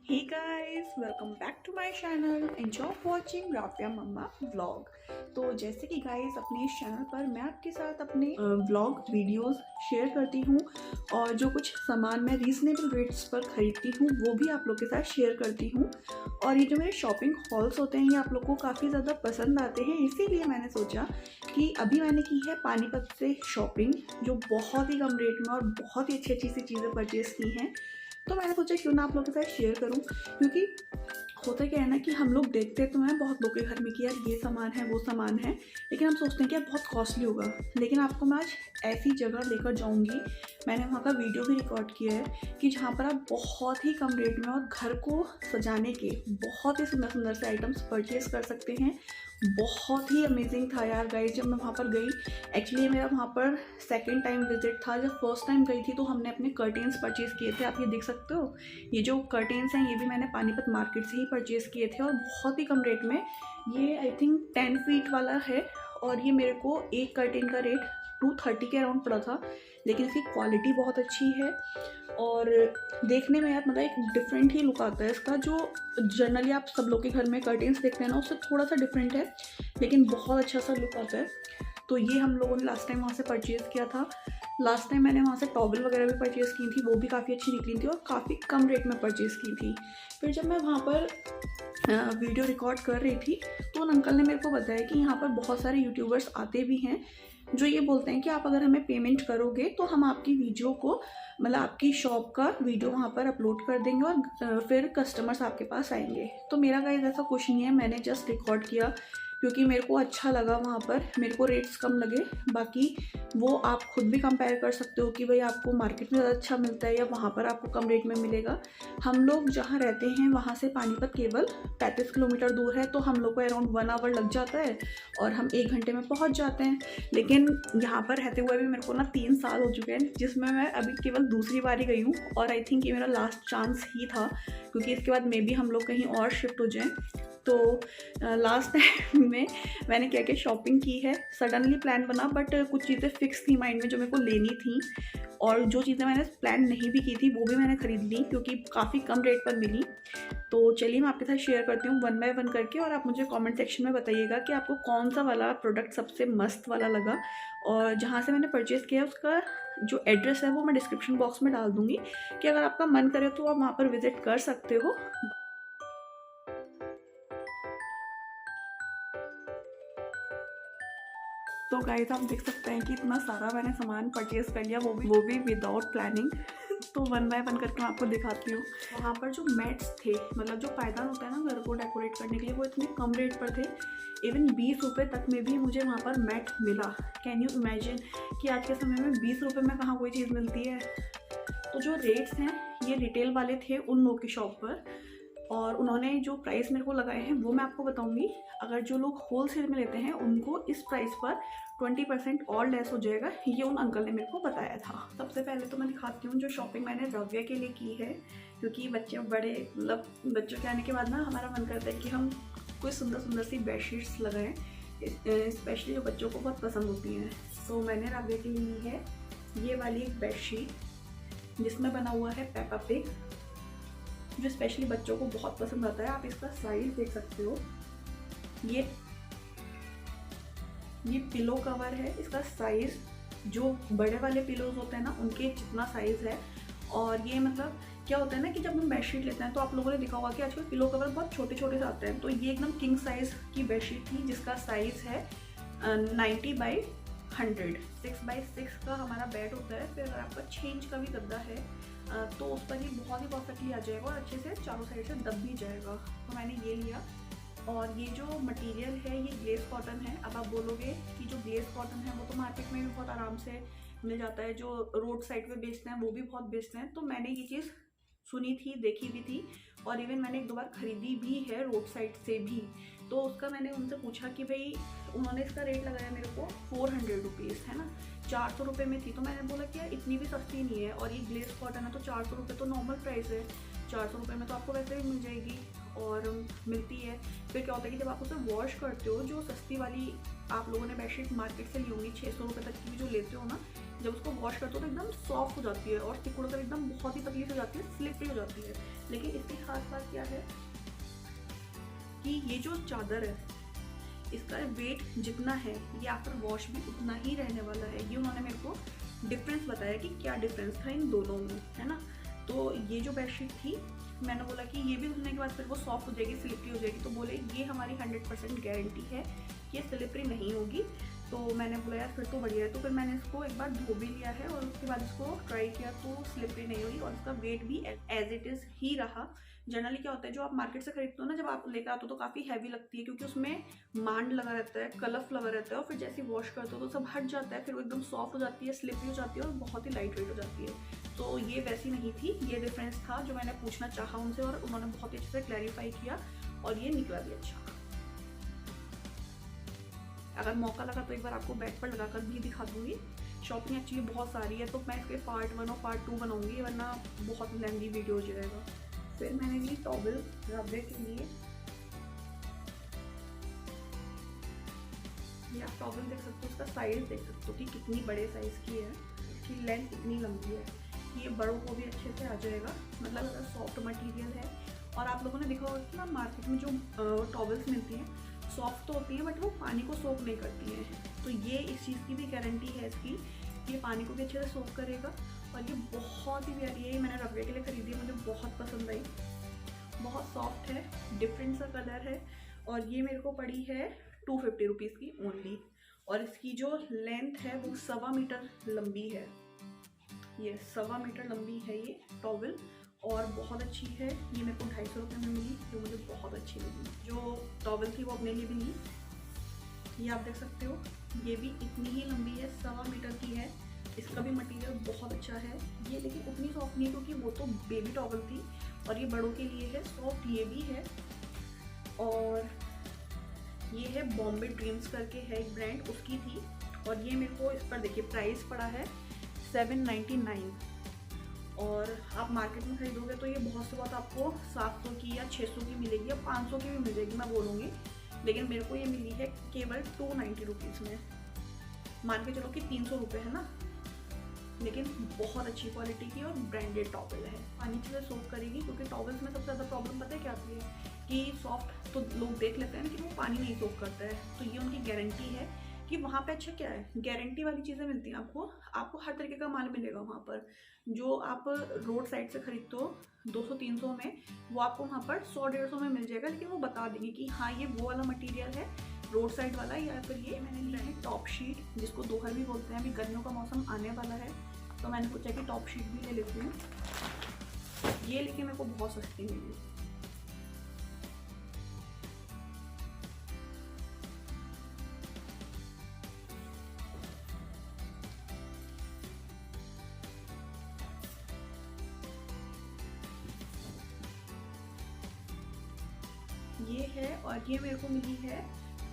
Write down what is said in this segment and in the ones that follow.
Hey guys, welcome back to my channel. Enjoy watching Rafia mama vlog. तो जैसे कि guys अपने इस चैनल पर मैं आपके साथ अपने व्लॉग वीडियोस शेयर करती हूँ और जो कुछ सामान मैं रीज़नेबल रेट्स पर ख़रीदती हूँ वो भी आप लोग के साथ शेयर करती हूँ। और ये जो मेरे शॉपिंग हॉल्स होते हैं ये आप लोग को काफ़ी ज़्यादा पसंद आते हैं, इसीलिए मैंने सोचा कि अभी मैंने की है पानीपत से शॉपिंग, जो बहुत ही कम रेट में और बहुत ही अच्छी अच्छी सी चीज़ें परचेज़ की हैं। तो मैंने सोचा क्यों ना आप लोगों के साथ शेयर करूं, क्योंकि होता क्या है ना कि हम लोग देखते तो हैं बहुत लोगों के घर में कि यार ये सामान है वो सामान है, लेकिन हम सोचते हैं कि यार बहुत कॉस्टली होगा। लेकिन आपको मैं आज ऐसी जगह लेकर जाऊंगी, मैंने वहाँ का वीडियो भी रिकॉर्ड किया है कि जहाँ पर आप बहुत ही कम रेट में और घर को सजाने के बहुत ही सुंदर सुंदर से आइटम्स परचेज़ कर सकते हैं। बहुत ही अमेजिंग था यार गाइस जब मैं वहाँ पर गई। एक्चुअली मेरा वहाँ पर सेकंड टाइम विजिट था। जब फर्स्ट टाइम गई थी तो हमने अपने कर्टेन्स परचेज़ किए थे, आप ये देख सकते हो। ये जो कर्टेन्स हैं ये भी मैंने पानीपत मार्केट से ही परचेज़ किए थे और बहुत ही कम रेट में। ये आई थिंक 10 फीट वाला है और ये मेरे को एक कर्टेन का रेट 230 के अराउंड पड़ा था, लेकिन इसकी क्वालिटी बहुत अच्छी है और देखने में यार मतलब एक डिफरेंट ही लुक आता है इसका। जो जनरली आप सब लोग के घर में कर्टेन्स देखते हैं ना उससे थोड़ा सा डिफरेंट है, लेकिन बहुत अच्छा सा लुक आता है। तो ये हम लोगों ने लास्ट टाइम वहाँ से परचेज़ किया था। लास्ट टाइम मैंने वहाँ से टॉवल वगैरह भी परचेज़ की थी, वो भी काफ़ी अच्छी निकली थी और काफ़ी कम रेट में परचेज़ की थी। फिर जब मैं वहाँ पर वीडियो रिकॉर्ड कर रही थी तो उन अंकल ने मेरे को बताया कि यहाँ पर बहुत सारे यूट्यूबर्स आते भी हैं जो ये बोलते हैं कि आप अगर हमें पेमेंट करोगे तो हम आपकी वीडियो को मतलब आपकी शॉप का वीडियो वहाँ पर अपलोड कर देंगे और फिर कस्टमर्स आपके पास आएंगे। तो मेरा गाइस ऐसा कुछ नहीं है, मैंने जस्ट रिकॉर्ड किया क्योंकि मेरे को अच्छा लगा। वहाँ पर मेरे को रेट्स कम लगे, बाकी वो आप खुद भी कंपेयर कर सकते हो कि भाई आपको मार्केट में ज़्यादा अच्छा मिलता है या वहाँ पर आपको कम रेट में मिलेगा। हम लोग जहाँ रहते हैं वहाँ से पानीपत केवल 35 किलोमीटर दूर है, तो हम लोग को अराउंड 1 आवर लग जाता है और हम 1 घंटे में पहुँच जाते हैं। लेकिन यहाँ पर रहते हुए भी मेरे को ना 3 साल हो चुके हैं, जिसमें मैं अभी केवल दूसरी बार ही गई हूँ और आई थिंक ये मेरा लास्ट चांस ही था, क्योंकि इसके बाद मे बी हम लोग कहीं और शिफ्ट हो जाएँ। तो लास्ट टाइम में मैंने क्या क्या शॉपिंग की है, सडनली प्लान बना बट कुछ चीज़ें फिक्स थी माइंड में जो मेरे को लेनी थी और जो चीज़ें मैंने प्लान नहीं भी की थी वो भी मैंने ख़रीद ली क्योंकि काफ़ी कम रेट पर मिली। तो चलिए मैं आपके साथ शेयर करती हूँ वन बाय वन करके और आप मुझे कमेंट सेक्शन में बताइएगा कि आपको कौन सा वाला प्रोडक्ट सबसे मस्त वाला लगा। और जहाँ से मैंने परचेज़ किया उसका जो एड्रेस है वो मैं डिस्क्रिप्शन बॉक्स में डाल दूँगी कि अगर आपका मन करे तो आप वहाँ पर विज़िट कर सकते हो। तो गाइस आप देख सकते हैं कि इतना सारा मैंने सामान परचेज़ कर लिया, वो भी विदाउट प्लानिंग। तो वन बाय वन करके मैं आपको दिखाती हूँ। वहाँ पर जो मैट्स थे, मतलब जो पायदान होता है ना घर को डेकोरेट करने के लिए, वो इतने कम रेट पर थे। इवन 20 रुपये तक में भी मुझे वहाँ पर मैट मिला। कैन यू इमेजिन कि आज के समय में 20 रुपये में कहाँ कोई चीज़ मिलती है। तो जो रेट्स हैं ये रिटेल वाले थे उन लोग की शॉप पर और उन्होंने जो प्राइस मेरे को लगाए हैं वो मैं आपको बताऊंगी। अगर जो लोग होल सेल में लेते हैं उनको इस प्राइस पर 20% और लेस हो जाएगा, ये उन अंकल ने मेरे को बताया था। सबसे पहले तो मैं दिखाती हूँ जो शॉपिंग मैंने रव्या के लिए की है, क्योंकि बच्चे बड़े मतलब बच्चों के आने के बाद ना हमारा मन करता है कि हम कोई सुंदर सुंदर सी बेडशीट्स लगाएं, स्पेशली जो बच्चों को बहुत पसंद होती हैं। तो मैंने रव्या के लिए ली है ये वाली एक बेडशीट जिसमें बना हुआ है पेपा पिग, जो स्पेशली बच्चों को बहुत पसंद आता है। आप इसका साइज देख सकते हो, ये पिलो कवर है। इसका साइज जो बड़े वाले पिलोज होते हैं ना उनके जितना साइज है। और ये मतलब क्या होता है ना कि जब हम बेडशीट लेते हैं तो आप लोगों ने देखा होगा कि आजकल पिलो कवर बहुत छोटे छोटे से आते हैं। तो ये एकदम किंग साइज की बेडशीट थी जिसका साइज है 90 बाई 100। 6x6 का हमारा बेड होता है। फिर अगर आपका 6 इंच का भी गद्दा है तो उस पर ये बहुत ही परफेक्टली आ जाएगा और अच्छे से चारों साइड से दब भी जाएगा। तो मैंने ये लिया। और ये जो मटेरियल है ये ग्लेस कॉटन है। अब आप बोलोगे कि जो ग्लेस कॉटन है वो तो मार्केट में भी बहुत आराम से मिल जाता है, जो रोड साइड पे बेचते हैं वो भी बहुत बेचते हैं। तो मैंने ये चीज़ सुनी थी, देखी भी थी और इवन मैंने 1-2 बार ख़रीदी भी है रोड साइड से भी। तो उसका मैंने उनसे पूछा कि भाई, उन्होंने इसका रेट लगाया मेरे को 400 रुपीज़, है ना, 400 रुपये में थी। तो मैंने बोला कि यार इतनी भी सस्ती नहीं है और ये ग्लेस कॉटन है तो 400 रुपये तो नॉर्मल प्राइस है, 400 रुपये में तो आपको वैसे भी मिल जाएगी और मिलती है। फिर क्या होता है कि जब आप उसे वॉश करते हो, जो सस्ती वाली आप लोगों ने बेडशीट मार्केट से ली होंगी 600 रुपये तक की भी जो लेते हो ना, जब उसको वॉश करते हो तो एकदम सॉफ्ट हो जाती है और सिकुड़ कर एकदम बहुत ही पतली हो जाती है, स्लिपरी हो जाती है। लेकिन इसकी खास बात क्या है कि ये जो चादर है इसका वेट जितना है ये आफ्टर वॉश भी उतना ही रहने वाला है। ये उन्होंने मेरे को डिफरेंस बताया कि क्या डिफरेंस था इन दोनों में, है ना। तो ये जो बेडशीट थी मैंने बोला कि ये भी धुलने के बाद फिर वो सॉफ्ट हो जाएगी, स्लिपरी हो जाएगी। तो बोले ये हमारी 100% गारंटी है कि ये स्लिपरी नहीं होगी। तो मैंने बोला यार फिर तो बढ़िया है। तो फिर मैंने इसको एक बार धो भी लिया है और उसके बाद इसको ट्राई किया तो स्लिपरी नहीं हुई और इसका वेट भी एज इट इज़ ही रहा। जनरली क्या होता है जो आप मार्केट से खरीदते हो ना, जब आप लेकर आते हो तो काफ़ी हैवी लगती है क्योंकि उसमें मांड लगा रहता है, कलफ लगा रहता है, और फिर जैसे वॉश करते हो तो सब हट जाता है, फिर वो एकदम सॉफ्ट हो जाती है, स्लिपरी हो जाती है और बहुत ही लाइट वेट हो जाती है। तो ये वैसी नहीं थी, ये डिफरेंस था जो मैंने पूछना चाहा उनसे और उन्होंने बहुत ही अच्छे से क्लैरिफाई किया और ये निकला भी अच्छा। अगर मौका लगा तो एक बार आपको बेड पर लगाकर भी दिखा दूंगी। शॉपिंग एक्चुअली बहुत सारी है तो मैं इसके पार्ट 1 और पार्ट 2 बनाऊंगी, वरना बहुत लेंथी वीडियो हो जाएगा। फिर मैंने ली टॉवल रबड़े के लिए। ये आप टॉवल देख सकते हो, उसका साइज देख सकते हो कि कितनी बड़े साइज की है, इसकी लेंथ इतनी लंबी है। ये बड़ों को भी अच्छे से आ जाएगा, मतलब सॉफ्ट मटेरियल है। और आप लोगों ने देखा होगा कि ना मार्केट में जो टॉवल्स मिलती हैं सॉफ्ट तो होती हैं बट वो पानी को सोक नहीं करती हैं। तो ये इस चीज़ की भी गारंटी है इसकी, ये पानी को भी अच्छे से सोक करेगा। और ये बहुत ही प्यारी है, ये मैंने रबड़े के लिए खरीदी है, मुझे बहुत पसंद आई। बहुत सॉफ्ट है, डिफरेंट सा कलर है और ये मेरे को पड़ी है 250 रुपीज़ की ओनली। और इसकी जो लेंथ है वो 1.25 मीटर लंबी है, ये 1.25 मीटर लंबी है ये टॉवल और बहुत अच्छी है। ये मेरे को 250 रुपये में मिली जो मुझे बहुत अच्छी लगी। जो टॉवल थी वो अपने लिए भी ली, ये आप देख सकते हो, ये भी इतनी ही लंबी है, 1.25 मीटर की है। इसका भी मटेरियल बहुत अच्छा है। ये लेकिन उतनी सॉफ्ट नहीं क्योंकि वो तो बेबी टॉवल थी और ये बड़ों के लिए है, सॉफ्ट ये भी है। और ये है बॉम्बे ड्रीम्स करके है एक ब्रांड, उसकी थी। और ये मेरे को इस पर देखिए प्राइस पड़ा है 799 और आप मार्केट में खरीदोगे तो ये बहुत से बहुत आपको 700 की या 600 की मिलेगी या 500 की भी मिल जाएगी मैं बोलूँगी, लेकिन मेरे को ये मिली है केवल 290 रुपीज़ में। मान के चलो कि 300 रुपये है ना, लेकिन बहुत अच्छी क्वालिटी की और ब्रांडेड टॉवल है। पानी से सोक करेगी क्योंकि टॉवल्स में सबसे ज़्यादा प्रॉब्लम पता है क्या आती है कि सॉफ्ट तो लोग देख लेते हैं लेकिन वो पानी नहीं सोक करता है। तो ये उनकी गारंटी है कि वहाँ पे अच्छा क्या है, गारंटी वाली चीज़ें मिलती हैं आपको हर तरीके का माल मिलेगा वहाँ पर। जो आप रोड साइड से खरीदते हो 200-300 में, वो आपको वहाँ पर 100-150 में मिल जाएगा, लेकिन वो बता देंगे कि हाँ ये वो वाला मटेरियल है रोड साइड वाला। या फिर ये मैंने लिया है टॉप शीट, जिसको दोहर भी बोलते हैं। अभी गर्मियों का मौसम आने वाला है तो मैंने सोचा कि टॉप शीट भी ले लेती हूँ। ये लेकिन मेरे को बहुत सस्ती मिली। ये है और ये मेरे को मिली है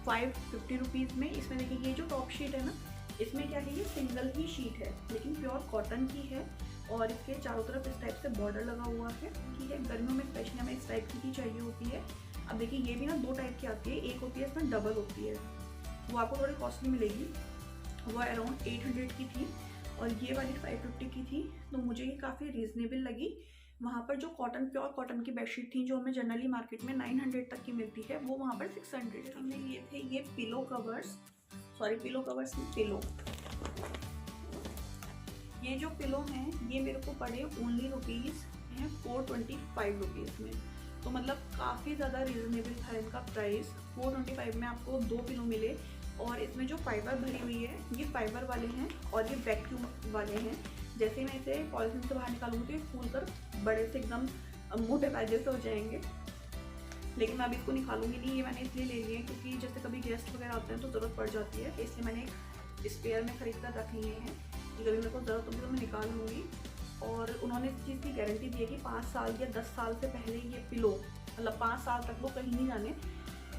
550 रुपीज़ में। इसमें देखिए ये जो टॉप शीट है ना, इसमें क्या है, ये सिंगल ही शीट है लेकिन प्योर कॉटन की है और इसके चारों तरफ इस टाइप से बॉर्डर लगा हुआ है। ठीक है, गर्मियों में स्पेशली हमें इस टाइप की चाहिए होती है। अब देखिए ये भी ना 2 टाइप की आती है, एक होती है इसमें डबल होती है, वो आपको थोड़ी कॉस्टली मिलेगी, वो अराउंड 800 की थी और ये वाली 550 की थी। तो मुझे ये काफ़ी रीज़नेबल लगी। वहाँ पर जो कॉटन प्योर कॉटन की बेडशीट थी जो हमें जनरली मार्केट में 900 तक की मिलती है, वो वहाँ पर 600 हमने लिए थे। ये पिलो कवर्स नहीं, पिलो। ये जो पिलो हैं ये मेरे को पड़े ओनली रुपीज़ हैं 425 रुपीज़ में। तो मतलब काफ़ी ज़्यादा रीज़नेबल था इनका प्राइस। 425 में आपको 2 पिलो मिले और इसमें जो फाइबर भरी हुई है ये फाइबर वाले हैं और ये वैक्यूम वाले हैं। जैसे मैं इसे पॉलिथीन से बाहर निकालूंगी तो ये फूल कर बड़े से एकदम मोटे ताजे से हो जाएंगे, लेकिन मैं अभी इसको निकालूंगी नहीं। ये मैंने इसलिए ले लिए हैं क्योंकि जैसे कभी गेस्ट वगैरह आते हैं तो ज़रूरत पड़ जाती है, इसलिए मैंने एक स्पेयर में खरीद कर रख लिए हैं कि कभी मेरे को ज़रूरत होगी तो मैं निकाल लूँगी। और उन्होंने इस चीज़ की गारंटी दी है कि 5 साल या 10 साल से पहले ये पिलो, मतलब 5 साल तक वो कहीं नहीं जाने।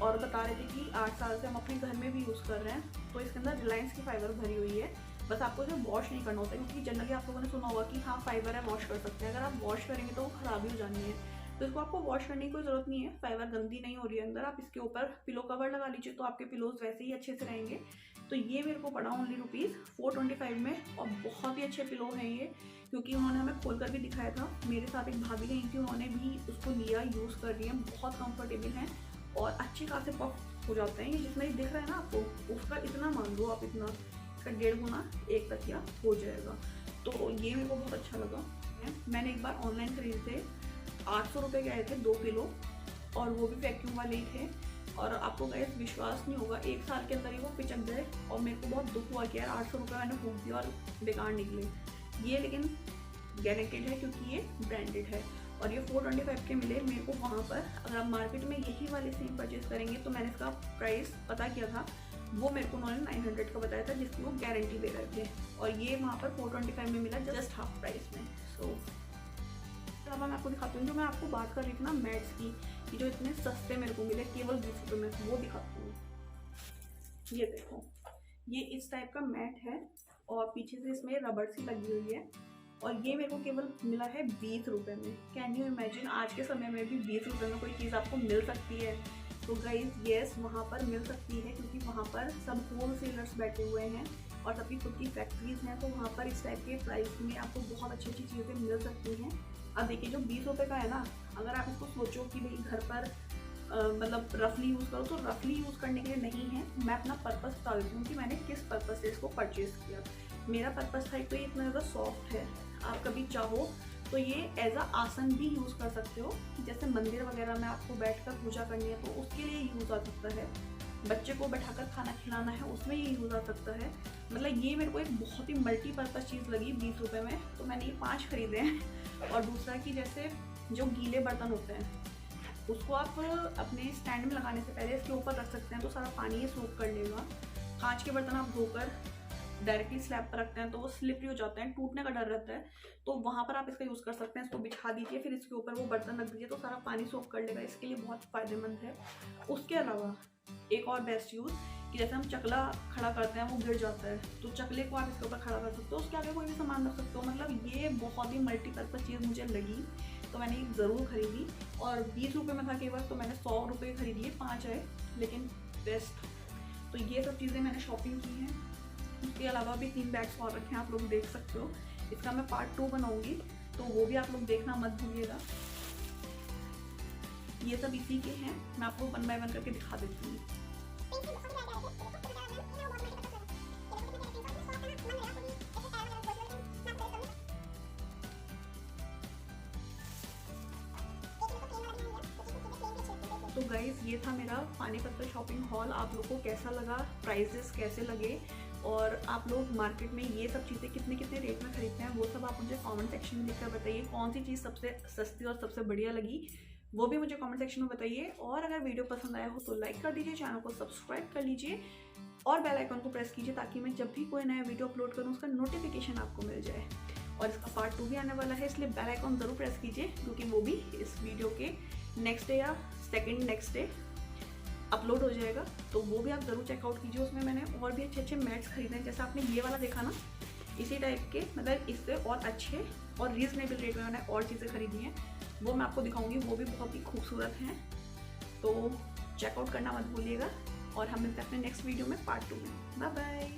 और बता रहे थे कि 8 साल से हम अपने घर में भी यूज़ कर रहे हैं। तो इसके अंदर रिलायंस की फाइबर भरी हुई है, बस आपको इसे वॉश नहीं करना होता है क्योंकि जनरली आप लोगों ने सुना होगा कि हाँ फाइबर है वॉश कर सकते हैं, अगर आप वॉश करेंगे तो वो ख़राब ही हो जानी है। तो तो इसको आपको वॉश करने की कोई ज़रूरत नहीं है, फाइबर गंदी नहीं हो रही है अंदर। आप इसके ऊपर पिलो कवर लगा लीजिए तो आपके पिलोज वैसे ही अच्छे से रहेंगे। तो ये मेरे को पड़ा ओनली ₹425 में, और बहुत ही अच्छे पिलो हैं ये, क्योंकि उन्होंने हमें खोल कर भी दिखाया था। मेरे साथ एक भाभी गई थी, उन्होंने भी उसको लिया, यूज़ कर रही है, बहुत कंफर्टेबल हैं और अच्छे खासे पफ हो जाते हैं। ये जितना ही दिख रहा है ना आपको, उसका इतना मान लो आप, इतना इसका 1.5 गुना एक तकिया हो जाएगा। तो ये मेरे को बहुत अच्छा लगा। मैंने एक बार ऑनलाइन खरीदे थे, 800 रुपये के आए थे 2 किलो, और वो भी वैक्यूम वाले ही थे। और आपको गाइस विश्वास नहीं होगा, 1 साल के अंदर ही वो पिचक गए, और मेरे को बहुत दुख हुआ कि यार 800 रुपये मैंने फूक दिया और बेकार निकले। ये लेकिन गारंटेड है क्योंकि ये ब्रांडेड है, और ये 425 के मिले मेरे को वहाँ पर। अगर आप मार्केट में यही वाले सेम परचेज करेंगे तो मैंने इसका प्राइस पता किया था, वो मेरे को उन्होंने 900 का बताया था, जिसकी वो गारंटी दे रहे थे, और ये वहाँ पर 425 में मिला, जस्ट हाफ प्राइस में। सो अब मैं आपको दिखाती हूँ, जो मैं आपको बात कर रही थी ना मैट्स की, कि जो इतने सस्ते मेरे को मिले केवल 20 रुपये में, वो दिखाती हूँ। ये देखो, ये इस टाइप का मैट है और पीछे से इसमें रबड़ सी लगी हुई है, और ये मेरे को केवल मिला है 20 रुपये में। कैन यू इमेजिन, आज के समय में भी 20 रुपये में कोई चीज़ आपको मिल सकती है? तो गाइज येस, वहाँ पर मिल सकती है, क्योंकि वहाँ पर सब होल सेलर्स बैठे हुए हैं और सबकी खुद की फैक्ट्रीज हैं। तो वहाँ पर इस टाइप के प्राइस में आपको बहुत अच्छी अच्छी चीज़ें मिल सकती हैं। अब देखिए, जो 20 रुपये का है ना, अगर आप इसको सोचो कि भाई घर पर मतलब रफली यूज़ करो, तो रफली यूज़ करने के लिए नहीं है। मैं अपना पर्पस बता देती हूँ कि मैंने किस पर्पस से इसको परचेज़ किया। मेरा पर्पस था, एक तो ये इतना ज़्यादा सॉफ्ट है, आप कभी चाहो तो ये एज अ आसन भी यूज़ कर सकते हो, जैसे मंदिर वगैरह में आपको बैठकर पूजा करनी है तो उसके लिए यूज़ आ सकता है। बच्चे को बैठाकर खाना खिलाना है, उसमें ये यूज़ आ सकता है। मतलब ये मेरे को एक बहुत ही मल्टीपर्पज़ चीज़ लगी 20 रुपये में, तो मैंने ये 5 खरीदे हैं। और दूसरा कि जैसे जो गीले बर्तन होते हैं, उसको आप अपने स्टैंड में लगाने से पहले इसके ऊपर रख सकते हैं, तो सारा पानी ये सोख कर लेगा। कांच के बर्तन आप धोकर डायरेक्टली स्लैब पर रखते हैं तो वो स्लिपरी हो जाते हैं, टूटने का डर रहता है, तो वहाँ पर आप इसका यूज़ कर सकते हैं। इसको बिछा दीजिए, फिर इसके ऊपर वो बर्तन रख दीजिए, तो सारा पानी सोख कर लेगा। इसके लिए बहुत फ़ायदेमंद है। उसके अलावा एक और बेस्ट यूज़, कि जैसे हम चकला खड़ा करते हैं, वो गिर जाता है, तो चकले को आप इसके ऊपर खड़ा कर सकते हो, उसके आगे कोई भी सामान रख सकते हो। मतलब ये बहुत ही मल्टीपर्पज़ चीज़ मुझे लगी, तो मैंने ये ज़रूर खरीदी। और 20 रुपये में था केवल, तो मैंने 100 रुपये खरीदी है, 5 आए, लेकिन बेस्ट। तो ये सब चीज़ें मैंने शॉपिंग की हैं। उसके अलावा भी 3 बैग्स और रखे हैं, आप लोग देख सकते हो। इसका मैं पार्ट 2 बनाऊंगी, तो वो भी आप लोग देखना मत भूलिएगा। ये सब इसी के हैं, मैं आपको 1 बाय 1 करके दिखा देती हूँ। तो गाइज़, ये था मेरा पानीपत का शॉपिंग हॉल। आप लोग को कैसा लगा, प्राइसेस कैसे लगे, और आप लोग मार्केट में ये सब चीज़ें कितने कितने रेट में खरीदते हैं, वो सब आप मुझे कमेंट सेक्शन में लिखकर बताइए। कौन सी चीज़ सबसे सस्ती और सबसे बढ़िया लगी, वो भी मुझे कमेंट सेक्शन में बताइए। और अगर वीडियो पसंद आया हो तो लाइक कर दीजिए, चैनल को सब्सक्राइब कर लीजिए और बेल आइकन को प्रेस कीजिए, ताकि मैं जब भी कोई नया वीडियो अपलोड करूँ उसका नोटिफिकेशन आपको मिल जाए। और इसका पार्ट 2 भी आने वाला है, इसलिए बेल आइकन ज़रूर प्रेस कीजिए, क्योंकि वो भी इस वीडियो के नेक्स्ट डे या सेकेंड नेक्स्ट डे अपलोड हो जाएगा। तो वो भी आप ज़रूर चेकआउट कीजिए। उसमें मैंने और भी अच्छे अच्छे मैट्स खरीदे हैं, जैसे आपने ये वाला देखा ना, इसी टाइप के, मतलब इससे और अच्छे और रीजनेबल रेट में मैंने और चीज़ें खरीदी हैं, वो मैं आपको दिखाऊंगी। वो भी बहुत ही खूबसूरत हैं, तो चेकआउट करना मत भूलिएगा। और हम मिलते हैं अपने नेक्स्ट वीडियो में, पार्ट 2 में। Bye bye.